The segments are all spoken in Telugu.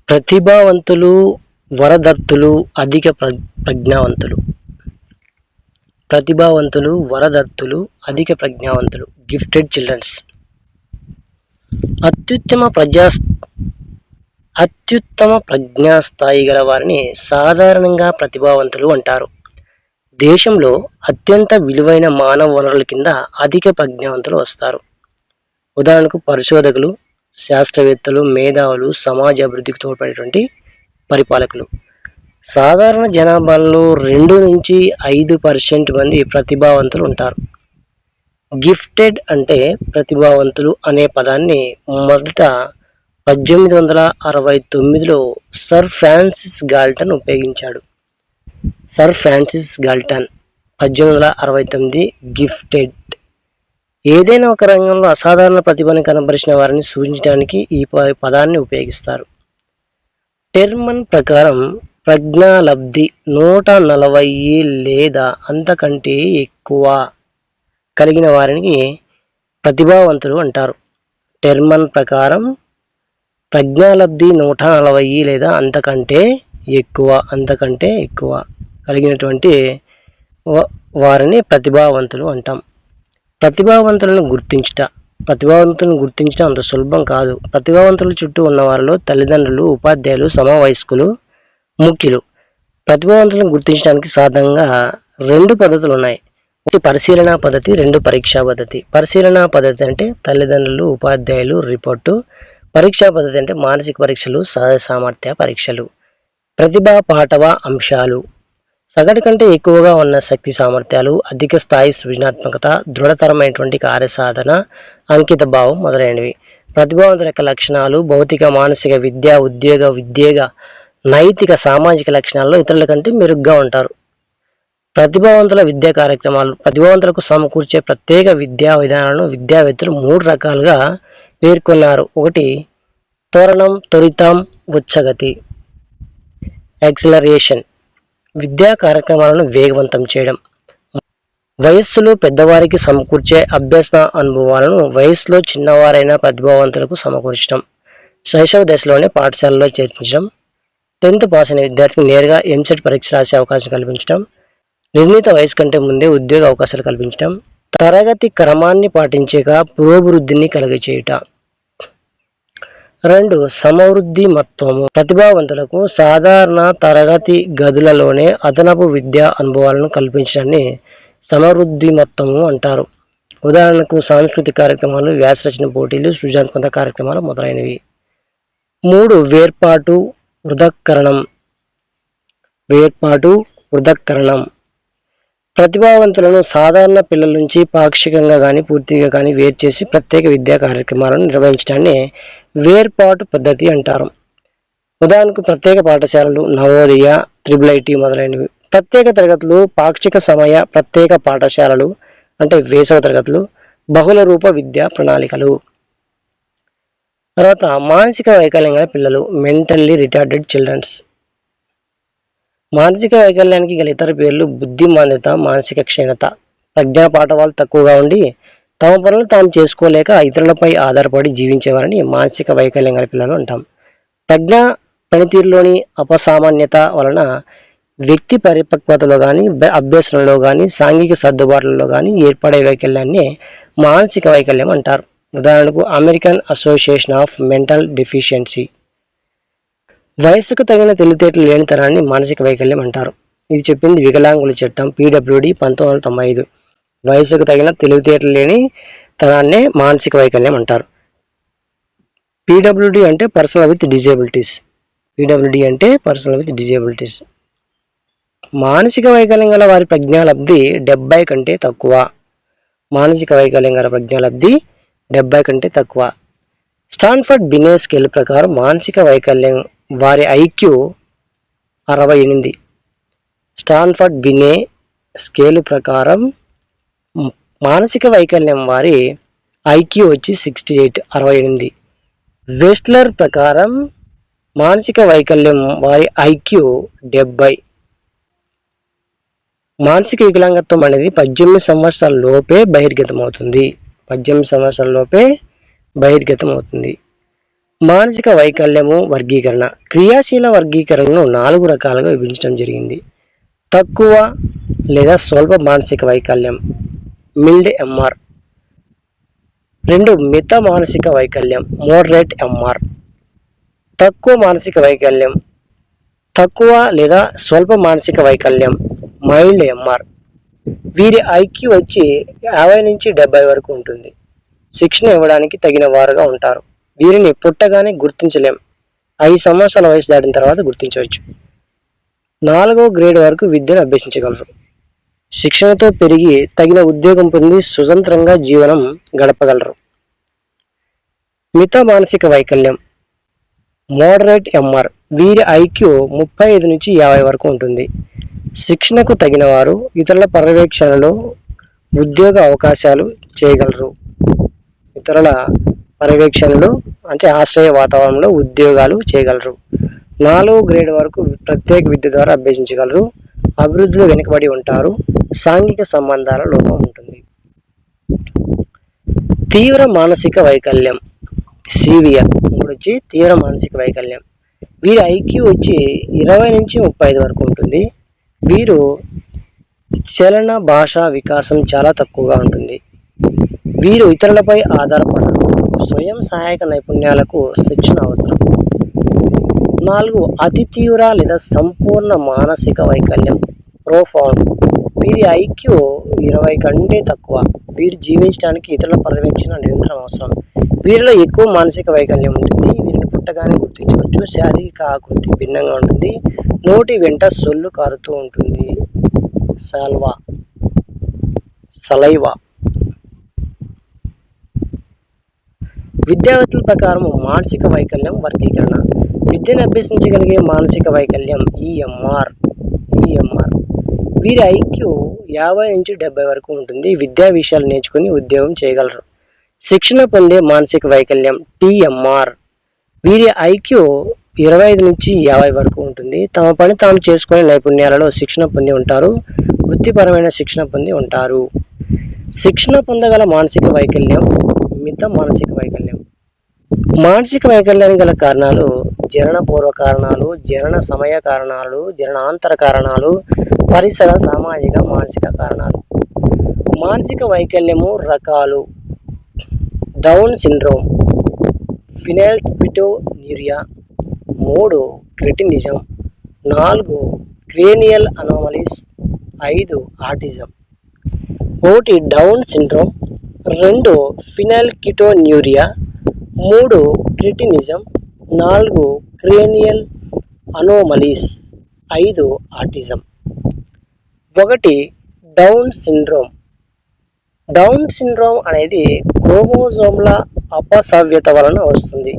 ప్రతిభావంతులు, వరదత్తులు, అధిక ప్రజ్ఞావంతులు. ప్రతిభావంతులు, వరదత్తులు, అధిక ప్రజ్ఞావంతులు. Gifted children's. అత్యుత్తమ ప్రజ్ఞాస్థాయి గల వారిని సాధారణంగా ప్రతిభావంతులు అంటారు. దేశంలో అత్యంత విలువైన మానవ వనరుల కింద అధిక ప్రజ్ఞావంతులు వస్తారు. ఉదాహరణకు పరిశోధకులు, శాస్త్రవేత్తలు, మేధావులు, సమాజ అభివృద్ధికి తోడ్పడేటువంటి పరిపాలకులు. సాధారణ జనాభాలో 2-5% మంది ప్రతిభావంతులు ఉంటారు. గిఫ్టెడ్ అంటే ప్రతిభావంతులు అనే పదాన్ని మొదట 1869లో సర్ ఫ్రాన్సిస్ గాల్టన్ ఉపయోగించాడు. సర్ ఫ్రాన్సిస్ గాల్టన్ 1869 గిఫ్టెడ్ ఏదైనా ఒక రంగంలో అసాధారణ ప్రతిభను కనబరిచిన వారిని సూచించడానికి ఈ పదాన్ని ఉపయోగిస్తారు. టెర్మన్ ప్రకారం ప్రజ్ఞాలబ్ధి 140 లేదా అంతకంటే ఎక్కువ కలిగిన వారిని ప్రతిభావంతులు అంటారు. టెర్మన్ ప్రకారం ప్రజ్ఞాలబ్ధి 140 లేదా అంతకంటే ఎక్కువ కలిగినటువంటి వారిని ప్రతిభావంతులు అంటాం. ప్రతిభావంతులను గుర్తించడం అంత సులభం కాదు. ప్రతిభావంతుల చుట్టూ ఉన్న వారిలో తల్లిదండ్రులు, ఉపాధ్యాయులు, సమవయస్కులు ముఖ్యులు. ప్రతిభావంతులను గుర్తించడానికి సాధారణంగా 2 పద్ధతులు ఉన్నాయి. ఒకటి పరిశీలన పద్ధతి, 2 పరీక్షా పద్ధతి. పరిశీలన పద్ధతి అంటే తల్లిదండ్రులు, ఉపాధ్యాయులు, రిపోర్టు. పరీక్షా పద్ధతి అంటే మానసిక పరీక్షలు, సహజ సామర్థ్య పరీక్షలు. ప్రతిభా పాటవ అంశాలు: సగటు కంటే ఎక్కువగా ఉన్న శక్తి సామర్థ్యాలు, అధిక స్థాయి సృజనాత్మకత, దృఢతరమైనటువంటి కార్యసాధన, అంకిత భావం మొదలైనవి. ప్రతిభావంతుల యొక్క లక్షణాలు: భౌతిక, మానసిక, విద్యా, ఉద్యోగ, నైతిక, సామాజిక లక్షణాల్లో ఇతరుల కంటే మెరుగ్గా ఉంటారు. ప్రతిభావంతుల విద్యా కార్యక్రమాలు: ప్రతిభావంతులకు సమకూర్చే ప్రత్యేక విద్యా విధానాలను విద్యావేత్తలు 3 రకాలుగా పేర్కొన్నారు. 1. త్వరితం, ఉచ్చగతి, యాక్సిలరేషన్. విద్యా కార్యక్రమాలను వేగవంతం చేయడం. వయస్సులో పెద్దవారికి సమకూర్చే అభ్యసన అనుభవాలను వయస్సులో చిన్నవారైన ప్రతిభావంతులకు సమకూర్చడం. శైశవ దశలోనే పాఠశాలలో చేర్పించడం. 10th పాస్ అయిన విద్యార్థికి నేరుగా ఎంసెట్ పరీక్ష రాసే అవకాశం కల్పించడం. నిర్ణీత వయసు కంటే ముందే ఉద్యోగ అవకాశాలు కల్పించడం. తరగతి క్రమాన్ని పాటించేక పురోభివృద్ధిని కలుగచేయుట. 2. సమవృద్ధిమత్వము. ప్రతిభావంతులకు సాధారణ తరగతి గదులలోనే అదనపు విద్యా అనుభవాలను కల్పించడాన్ని సమవృద్ధిమత్వము అంటారు. ఉదాహరణకు సాంస్కృతిక కార్యక్రమాలు, వ్యాసరచన పోటీలు, సృజనాత్మక కార్యక్రమాలు మొదలైనవి. 3. వేర్పాటు, పృథక్కరణం. ప్రతిభావంతులను సాధారణ పిల్లల నుంచి పాక్షికంగా కానీ పూర్తిగా కానీ వేరు చేసి ప్రత్యేక విద్యా కార్యక్రమాలను నిర్వహించడాన్ని వేర్పాటు పద్ధతి అంటారు. ఉదాహరణకు ప్రత్యేక పాఠశాలలు, నవోదయ, IIIT మొదలైనవి. ప్రత్యేక తరగతులు, పాక్షిక సమయ ప్రత్యేక పాఠశాలలు అంటే వేసవ తరగతులు, బహుళ రూప విద్యా ప్రణాళికలు. తర్వాత మానసిక వైకల్యం గల పిల్లలు, మెంటల్లీ రిటార్డెడ్ చిల్డ్రన్స్. మానసిక వైకల్యానికి గల ఇతర పేర్లు బుద్ధిమాంద్యత, మానసిక క్షీణత. ప్రజ్ఞాపాఠవాలు తక్కువగా ఉండి తమ పనులు తాము చేసుకోలేక ఇతరులపై ఆధారపడి జీవించేవారని మానసిక వైకల్యం గల పిల్లలు అంటాం. ప్రజ్ఞా పనితీరులోని అపసామాన్యత వలన వ్యక్తి పరిపక్వతలో కానీ, అభ్యసనంలో కానీ, సాంఘిక సర్దుబాట్లలో కానీ ఏర్పడే వైకల్యాన్ని మానసిక వైకల్యం అంటారు. ఉదాహరణకు American association of mental deficiency. వయస్సుకు తగిన తెలివితేటలు లేని తనాన్ని మానసిక వైకల్యం అంటారు. ఇది చెప్పింది వికలాంగుల చట్టం PWD 1995. వయస్సుకు తగిన తెలివితేటలు లేని తనాన్నే మానసిక వైకల్యం అంటారు. PWD అంటే పర్సనల్ విత్ డిజేబిలిటీస్. మానసిక వైకల్యం గల వారి ప్రజ్ఞాలబ్ధి 70 కంటే తక్కువ. స్టాన్ఫర్డ్ బినే స్కేల్ ప్రకారం మానసిక వైకల్యం వారి IQ 68. స్టాన్ఫర్డ్ బినే స్కేలు ప్రకారం మానసిక వైకల్యం వారి IQ వచ్చి 68. వెస్ట్లర్ ప్రకారం మానసిక వైకల్యం వారి IQ 70. మానసిక వికలాంగత్వం అనేది 18 సంవత్సరాల లోపే బహిర్గతమవుతుంది. మానసిక వైకల్యము వర్గీకరణ. క్రియాశీల వర్గీకరణను 4 రకాలుగా విభజించడం జరిగింది. తక్కువ లేదా స్వల్ప మానసిక వైకల్యం మిల్డ్ ఎంఆర్. 2 మిత మానసిక వైకల్యం మోడరేట్ ఎంఆర్. తక్కువ మానసిక వైకల్యం తక్కువ లేదా స్వల్ప మానసిక వైకల్యం మైల్డ్ ఎంఆర్. వీరి ఐక్యూ వచ్చి 50 నుంచి 70 వరకు ఉంటుంది. శిక్షణ ఇవ్వడానికి తగిన వారుగా ఉంటారు. వీరిని పుట్టగానే గుర్తించలేం. 5 సంవత్సరాల వయసు దాటిన తర్వాత గుర్తించవచ్చు. 4వ గ్రేడ్ వరకు విద్యను అభ్యసించగలరు. శిక్షణతో పెరిగి తగిన ఉద్యోగం పొంది స్వతంత్రంగా జీవనం గడపగలరు. మిత మానసిక వైకల్యం మోడరేట్ ఎంఆర్. వీరి ఐక్యూ 35 నుంచి 50 వరకు ఉంటుంది. శిక్షణకు తగిన వారు ఇతరుల పర్యవేక్షణలో ఉద్యోగ అవకాశాలు చేయగలరు. ఇతరుల పర్యవేక్షణలో అంటే ఆశ్రయ వాతావరణంలో ఉద్యోగాలు చేయగలరు. 4వ గ్రేడ్ వరకు ప్రత్యేక విద్య ద్వారా అభ్యసించగలరు. అభివృద్ధిలో వెనుకబడి ఉంటారు. సాంఘిక సంబంధాల లోపం ఉంటుంది. తీవ్ర మానసిక వైకల్యం సివియర్ వచ్చి తీవ్ర మానసిక వైకల్యం. వీరి ఐక్యూ వచ్చి 20 నుంచి 35 వరకు ఉంటుంది. వీరు చలన భాషా వికాసం చాలా తక్కువగా ఉంటుంది. వీరు ఇతరులపై ఆధారపడరు. స్వయం సహాయక నైపుణ్యాలకు శిక్షణ అవసరం. 4 అతి తీవ్ర లేదా సంపూర్ణ మానసిక వైకల్యం ప్రోఫౌండ్. వీరి ఐక్యూ 20 కంటే తక్కువ. వీరు జీవించడానికి ఇతరుల పర్యవేక్షణ నిరంతరం అవసరం. వీరిలో ఎక్కువ మానసిక వైకల్యం ఉంటుంది. వీరిని పుట్టగానే గుర్తించవచ్చు. శారీరక ఆకృతి భిన్నంగా ఉంటుంది. నోటి వెంట సొల్లు కారుతూ ఉంటుంది. సలైవా. విద్యావేత్తల ప్రకారం మానసిక వైకల్యం వర్గీకరణ. విద్యను అభ్యసించగలిగే మానసిక వైకల్యం ఈఎంఆర్. వీరి ఐక్యూ 50 నుంచి 70 వరకు ఉంటుంది. విద్యా విషయాలు నేర్చుకుని ఉద్యోగం చేయగలరు. శిక్షణ పొందే మానసిక వైకల్యం టిఎంఆర్. వీరి ఐక్యూ 25 నుంచి 50 వరకు ఉంటుంది. తమ పని తాము చేసుకునే నైపుణ్యాలలో శిక్షణ పొంది ఉంటారు. వృత్తిపరమైన శిక్షణ పొంది ఉంటారు. శిక్షణ పొందగల మానసిక వైకల్యం మిత మానసిక వైకల్యం. మానసిక వైకల్యానికి గల కారణాలు జనన పూర్వ కారణాలు, జనన సమయ కారణాలు, జననాంతర కారణాలు, పరిసర సామాజిక మానసిక కారణాలు. మానసిక వైకల్యము రకాలు: down syndrome, phenylketonuria, 3 cretinism, 4 cranial anomalies, 5 autism. 1 down syndrome, 2 ఫినైల్కెటోన్యూరియా, 3 cretinism, 4 cranial anomalies, 5 autism. 1 down syndrome. Down syndrome అనేది క్రోమోజోమ్ల అపసవ్యత వలన వస్తుంది.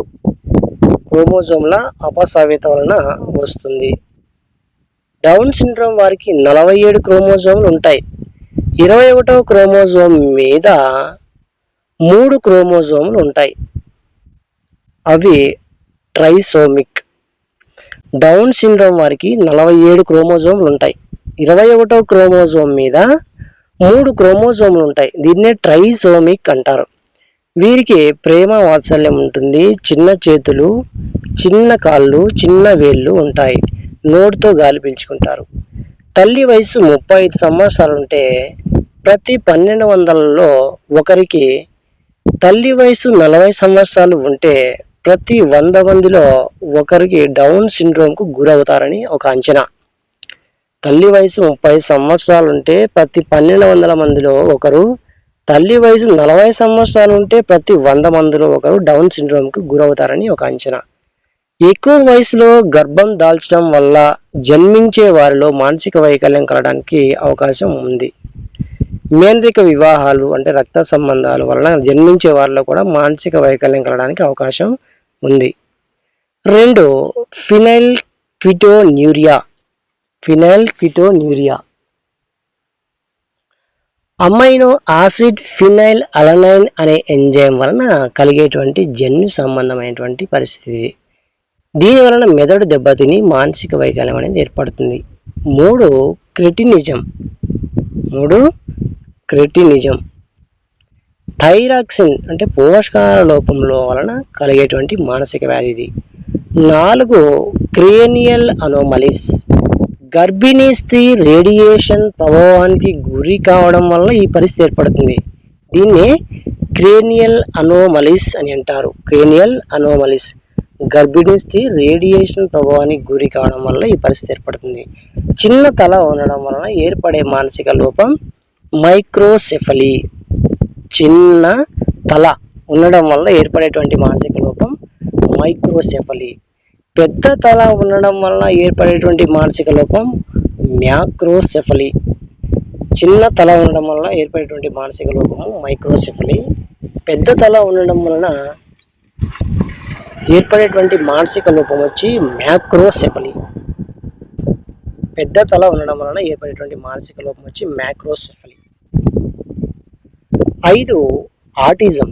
డౌన్ సిండ్రోమ్ వారికి 47 క్రోమోజోములు ఉంటాయి. 21వ క్రోమోజోమ్ మీద 3 క్రోమోజోములు ఉంటాయి. అవి ట్రైసోమిక్. డౌన్ సిండ్రోమ్ వారికి 47 క్రోమోజోములు ఉంటాయి. 21వ క్రోమోజోమ్ మీద 3 క్రోమోజోములు ఉంటాయి. దీన్నే ట్రైసోమిక్ అంటారు. వీరికి ప్రేమ వాత్సల్యం ఉంటుంది. చిన్న చేతులు, చిన్న కాళ్ళు, చిన్న వేళ్ళు ఉంటాయి. నోటితో గాలి పీల్చుకుంటారు. తల్లి వయసు 35 సంవత్సరాలు ఉంటే ప్రతి 1200లలో ఒకరికి, తల్లి వయసు 40 సంవత్సరాలు ఉంటే ప్రతి 100 మందిలో ఒకరికి డౌన్ సిండ్రోమ్కు గురవుతారని ఒక అంచనా. తల్లి వయసు 30 సంవత్సరాలు ఉంటే ప్రతి 1200 మందిలో ఒకరు, తల్లి వయసు 40 సంవత్సరాలు ఉంటే ప్రతి 100 మందిలో ఒకరు డౌన్ సిండ్రోమ్కు గురవుతారని ఒక అంచనా. ఎక్కువ వయసులో గర్భం దాల్చడం వల్ల జన్మించే వారిలో మానసిక వైకల్యం కలగడానికి అవకాశం ఉంది. మేనరిక వివాహాలు అంటే రక్త సంబంధాల వలన జన్మించే వారిలో కూడా మానసిక వైకల్యం కలగడానికి అవకాశం ఉంది. 2 ఫినైల్కెటోన్యూరియా. అమైనో ఆసిడ్ ఫినైల్ అలనైన్ అనే ఎంజైమ్ వలన కలిగేటువంటి జన్యు సంబంధమైనటువంటి పరిస్థితి. దీని వలన మెదడు దెబ్బతిని మానసిక వైకల్యం అనేది ఏర్పడుతుంది. 3 క్రెటినిజం. థైరాక్సిన్ అంటే పోషకాహార లోపంలో వలన కలిగేటువంటి మానసిక వ్యాధి ఇది. 4 క్రేనియల్ అనోమలీస్. గర్భిణీ స్త్రీ రేడియేషన్ ప్రభావానికి గురి కావడం వల్ల ఈ పరిస్థితి ఏర్పడుతుంది. దీన్ని క్రేనియల్ అనోమలీస్ అని అంటారు. క్రేనియల్ అనోమలీస్. గర్భిణీ స్త్రీ రేడియేషన్ ప్రభావానికి గురి కావడం వల్ల ఈ పరిస్థితి ఏర్పడుతుంది. చిన్న తల ఉండడం వలన ఏర్పడే మానసిక లోపం మైక్రోసెఫలీ. చిన్న తల ఉండడం వల్ల ఏర్పడేటువంటి మానసిక లోపం మైక్రోసెఫలీ. పెద్ద తల ఉండడం వల్ల ఏర్పడేటువంటి మానసిక లోపం మ్యాక్రోసెఫలీ. చిన్న తల ఉండడం వల్ల ఏర్పడేటువంటి మానసిక లోపము మైక్రోసెఫలీ. పెద్ద తల ఉండడం వలన ఏర్పడేటువంటి మానసిక లోపం వచ్చి మ్యాక్రోసెఫలీ. పెద్ద తల ఉండడం వలన ఏర్పడేటువంటి మానసిక లోపం వచ్చి మ్యాక్రోసెఫలీ. 5 ఆటిజం.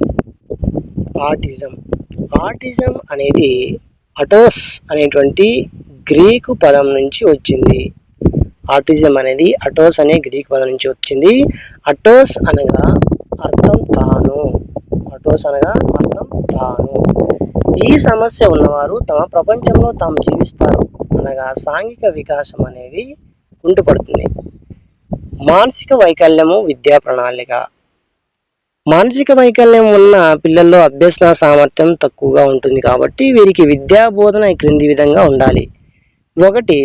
ఆటిజం అనేది అటోస్ అనేటువంటి గ్రీకు పదం నుంచి వచ్చింది. ఆటిజం అనేది అటోస్ అనే గ్రీకు పదం నుంచి వచ్చింది. అటోస్ అనగా అర్థం తాను. ఈ సమస్య ఉన్నవారు తమ ప్రపంచంలో తాము జీవిస్తారు అనగా సాంఘిక వికాసం అనేది కుంటుపడుతుంది. మానసిక వైకల్యము విద్యా ప్రణాళిక. మానసిక వైకల్యం ఉన్న పిల్లల్లో అభ్యసన సామర్థ్యం తక్కువగా ఉంటుంది కాబట్టి వీరికి విద్యా బోధన ఈ క్రింది విధంగా ఉండాలి. 1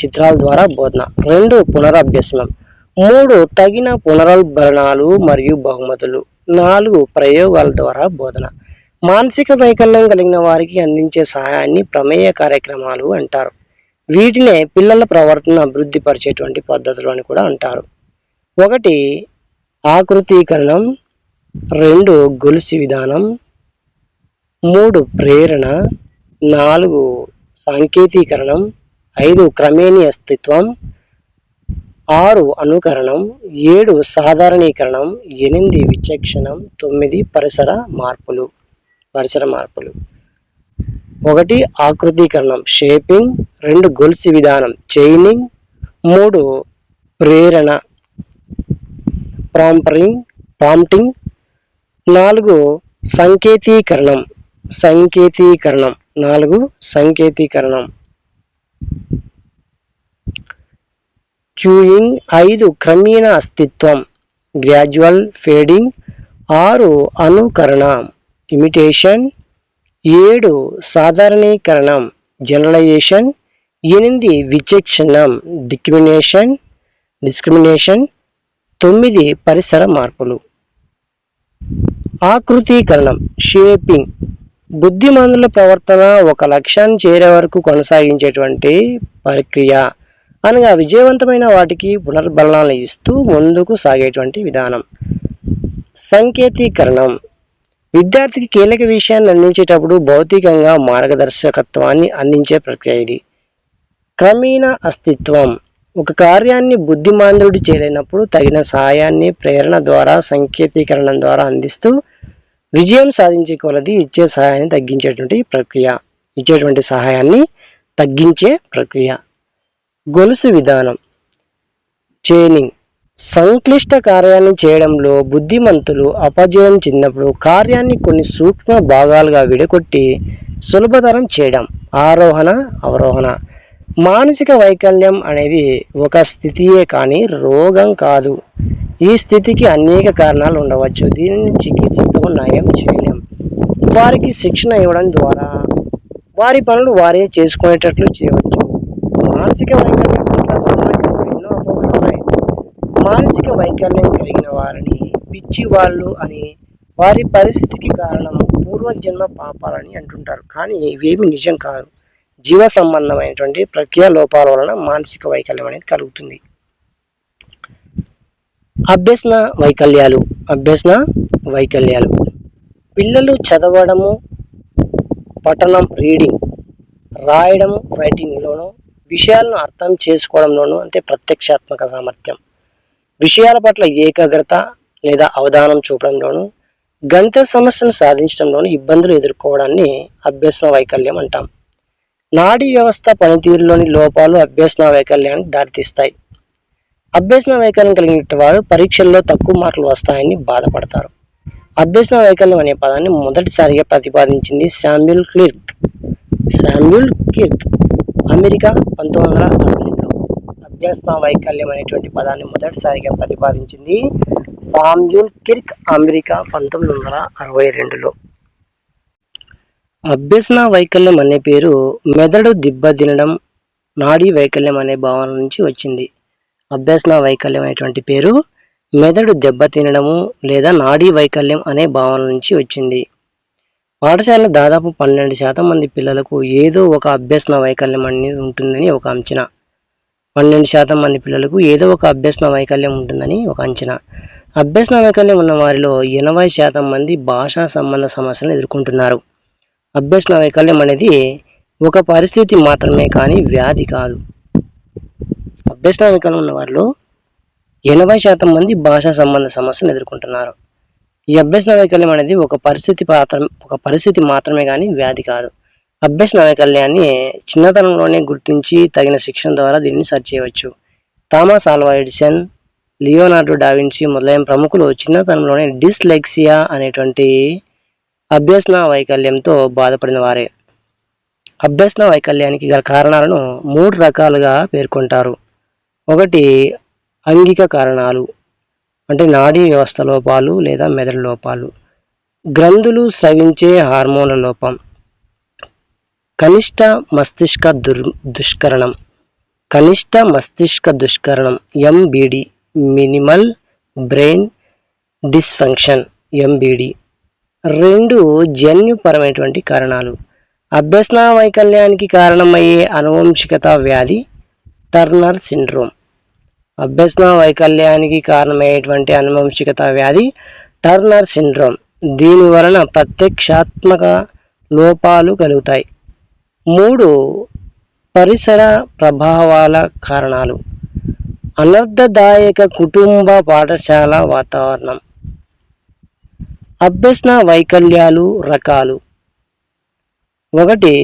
చిత్రాల ద్వారా బోధన. 2 పునరభ్యసనం. 3 తగిన పునరుద్ధరణలు మరియు బహుమతులు. 4 ప్రయోగాల ద్వారా బోధన. మానసిక వైకల్యం కలిగిన వారికి అందించే సహాయాన్ని ప్రమేయ కార్యక్రమాలు అంటారు. వీటినే పిల్లల ప్రవర్తన అభివృద్ధి పరిచేటువంటి పద్ధతులు అని కూడా అంటారు. 1 ఆకృతీకరణం, 2 గొలుసు విధానం, 3 ప్రేరణ, 4 సాంకేతీకరణం, 5 క్రమేణీ అస్తిత్వం, 6 అనుకరణం, 7 సాధారణీకరణం, 8 విచక్షణం, 9 పరిసర మార్పులు. 1 ఆకృతీకరణం షేపింగ్, 2 గొలుసు విధానం చైనింగ్, 3 ప్రేరణ ప్రాంప్టింగ్, 4 సంకేతీకరణం 4 సంకేతీకరణం క్యూయింగ్, 5 క్రమేణ అస్తిత్వం గ్రాడ్యువల్ ఫేడింగ్, 6 అనుకరణ ఇమిటేషన్, 7 సాధారణీకరణం జనరలైజేషన్, 8 విచక్షణం డిస్క్రిమినేషన్, 9 పరిసర మార్పులు. ఆకృతీకరణం షేపింగ్ బుద్ధిమంతుల ప్రవర్తన ఒక లక్ష్యాన్ని చేరే వరకు కొనసాగించేటువంటి ప్రక్రియ అనగా విజయవంతమైన వాటికి పునర్బలాలను ఇస్తూ ముందుకు సాగేటువంటి విధానం. సంకేతీకరణం విద్యార్థికి కీలక విషయాన్ని అందించేటప్పుడు భౌతికంగా మార్గదర్శకత్వాన్ని అందించే ప్రక్రియ ఇది. క్రమేణ అస్తిత్వం ఒక కార్యాన్ని బుద్ధిమాంద్రుడు చేయలేనప్పుడు తగిన సహాయాన్ని ప్రేరణ ద్వారా సంకేతీకరణం ద్వారా అందిస్తూ విజయం సాధించే కొలది ఇచ్చే సహాయాన్ని తగ్గించే ప్రక్రియ. గొలుసు విధానం చైనింగ్ సంక్లిష్ట కార్యాన్ని చేయడంలో బుద్ధిమంతులు అపజయం చెందినప్పుడు కార్యాన్ని కొన్ని సూక్ష్మ భాగాలుగా విడగొట్టి సులభతరం చేయడం. ఆరోహణ అవరోహణ మానసిక వైకల్యం అనేది ఒక స్థితియే కానీ రోగం కాదు. ఈ స్థితికి అనేక కారణాలు ఉండవచ్చు. దీనిని చికిత్సతో నయం చేయలేం. వారికి శిక్షణ ఇవ్వడం ద్వారా వారి పనులు వారే చేసుకునేటట్లు చేయవచ్చు. మానసిక వైకల్యం పట్ల సమాజంలో ఎన్నో అపోహలు ఉన్నాయి. మానసిక వైకల్యం కలిగిన వారిని పిచ్చివాళ్ళు అని, వారి పరిస్థితికి కారణం పూర్వజన్మ పాపాలని అంటుంటారు. కానీ ఇవేమి నిజం కాదు. జీవ సంబంధమైనటువంటి ప్రక్రియ లోపాల వలన మానసిక వైకల్యం అనేది కలుగుతుంది. అభ్యసన వైకల్యాలు పిల్లలు చదవడము, పఠనం రీడింగ్, రాయడం రైటింగ్లోనూ, విషయాలను అర్థం చేసుకోవడంలోనూ అంటే ప్రత్యక్షాత్మక సామర్థ్యం, విషయాల పట్ల ఏకాగ్రత లేదా అవధానం చూపడంలోనూ, గణిత సమస్యను సాధించడంలోనూ ఇబ్బందులు ఎదుర్కోవడాన్ని అభ్యసన వైకల్యం అంటాం. నాడీ వ్యవస్థ పనితీరులోని లోపాలు అభ్యసన వైకల్యానికి దారితీస్తాయి. అభ్యసన వైకల్యం కలిగిన వారు పరీక్షల్లో తక్కువ మార్కులు వస్తాయని బాధపడతారు. అభ్యసన వైకల్యం అనే పదాన్ని మొదటిసారిగా ప్రతిపాదించింది శామ్యూల్ క్లిర్క్. అమెరికా 1962లో అభ్యసన వైకల్యం అనేటువంటి పదాన్ని మొదటిసారిగా ప్రతిపాదించింది శామ్యూల్ క్లిర్క్, అమెరికా 1962లో. అభ్యసన వైకల్యం అనే పేరు మెదడు దెబ్బతినడం, నాడీ వైకల్యం అనే భావన నుంచి వచ్చింది. అభ్యసన వైకల్యం అనేటువంటి పేరు మెదడు దెబ్బతినడము లేదా నాడీ వైకల్యం అనే భావన నుంచి వచ్చింది. పాఠశాలలో దాదాపు 12% మంది పిల్లలకు ఏదో ఒక అభ్యసన వైకల్యం అనేది ఉంటుందని ఒక అంచనా. 12% మంది పిల్లలకు ఏదో ఒక అభ్యసన వైకల్యం ఉంటుందని ఒక అంచనా. అభ్యసన వైకల్యం ఉన్న వారిలో 80% మంది భాషా సంబంధ సమస్యలను ఎదుర్కొంటున్నారు. అభ్యసన వైకల్యం అనేది ఒక పరిస్థితి మాత్రమే కానీ వ్యాధి కాదు. అభ్యసన వైకల్యం ఉన్న వారిలో 80% మంది భాషా సంబంధ సమస్యలను ఎదుర్కొంటున్నారు. ఈ అభ్యసన వైకల్యం అనేది ఒక పరిస్థితి మాత్రమే కానీ వ్యాధి కాదు. అభ్యసన వైకల్యాన్ని చిన్నతనంలోనే గుర్తించి తగిన శిక్షణ ద్వారా దీనిని సరిచేయవచ్చు. Thomas Alva Edison, Leonardo da Vinci మొదలైన ప్రముఖులు చిన్నతనంలోనే డిస్లెక్సియా అనేటువంటి అభ్యసన వైకల్యంతో బాధపడిన వారే. అభ్యసన వైకల్యానికి గల కారణాలను 3 రకాలుగా పేర్కొంటారు. ఒకటి అంగిక కారణాలు, అంటే నాడీ వ్యవస్థ లోపాలు లేదా మెదడు లోపాలు. గ్రంథులు స్రవించే హార్మోన్ల లోపం. కనిష్ట మస్తిష్క దుష్కరణం MBD, minimal brain dysfunction MBD. 2 జన్యుపరమైనటువంటి కారణాలు. అభ్యసన వైకల్యానికి కారణమయ్యే అనువంశికత వ్యాధి టర్నర్ సిండ్రోమ్. అభ్యసన వైకల్యానికి కారణమయ్యేటువంటి అనువంశికత వ్యాధి టర్నర్ సిండ్రోమ్. దీని వలన ప్రత్యక్షాత్మక లోపాలు కలుగుతాయి. 3 పరిసర ప్రభావాల కారణాలు. అనర్థదాయక కుటుంబ పాఠశాల వాతావరణం. అభ్యసన వైకల్యాలు రకాలు. 1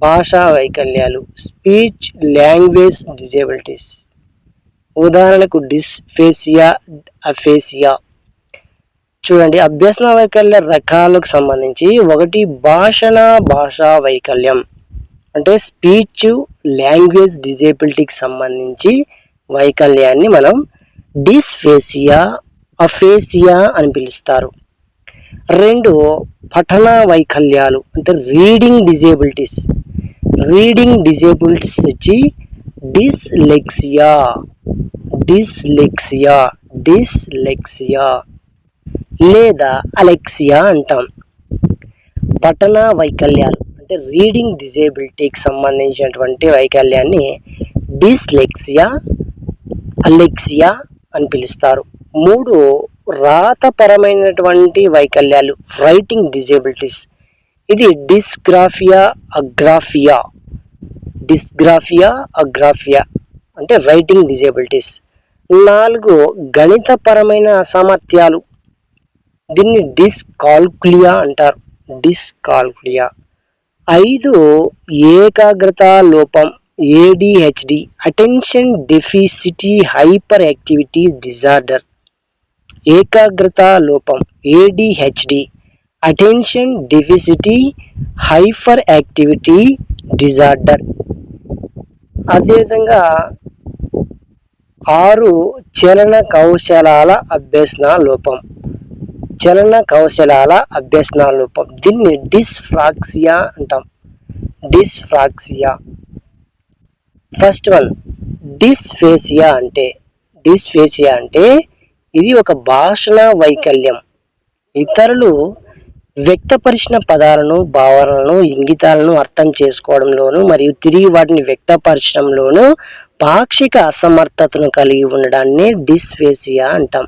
భాషా వైకల్యాలు, స్పీచ్ లాంగ్వేజ్ డిజేబిలిటీస్. ఉదాహరణకు డిస్ఫేసియా, అఫేసియా. చూడండి, అభ్యసన వైకల్య రకాలకు సంబంధించి 1 భాషా వైకల్యం అంటే స్పీచ్ లాంగ్వేజ్ డిజేబిలిటీకి సంబంధించి వైకల్యాన్ని మనం డిస్ఫేసియా, అఫేసియా అని పిలుస్తారు. 2 పఠన వైకల్యాలు అంటే రీడింగ్ డిజేబిలిటీస్ వచ్చి డిస్లెక్సియా లేదా అలెక్సియా అంటాం. పఠన వైకల్యాలు అంటే రీడింగ్ డిజేబిలిటీకి సంబంధించినటువంటి వైకల్యాన్ని డిస్లెక్సియా, అలెక్సియా అని పిలుస్తారు. 3 రాతపరమైనటువంటి వైకల్యాలు, రైటింగ్ డిజేబిలిటీస్. ఇది డిస్గ్రాఫియా, అగ్రాఫియా అంటే రైటింగ్ డిజేబిలిటీస్. 4 గణితపరమైన అసామర్థ్యాలు. దీన్ని డిస్కాల్కులియా అంటారు. 5 ఏకాగ్రత లోపం, ADHD, attention deficit hyper activity disorder. ఏకాగ్రత లోపం ADHD, attention deficit hyper activity disorder. అదేవిధంగా 6 చలన కౌశలాల అభ్యసన లోపం. దీన్ని డిస్ఫ్రాక్సియా అంటాం. ఫస్ట్ వన్ డిస్ఫేసియా అంటే ఇది ఒక భాషా వైకల్యం. ఇతరులు వ్యక్తపరిచిన పదాలను, భావనలను, ఇంగితాలను అర్థం చేసుకోవడంలోనూ మరియు తిరిగి వాటిని వ్యక్తపరచడంలోనూ పాక్షిక అసమర్థతను కలిగి ఉండడాన్ని డిస్ఫేసియా అంటాం.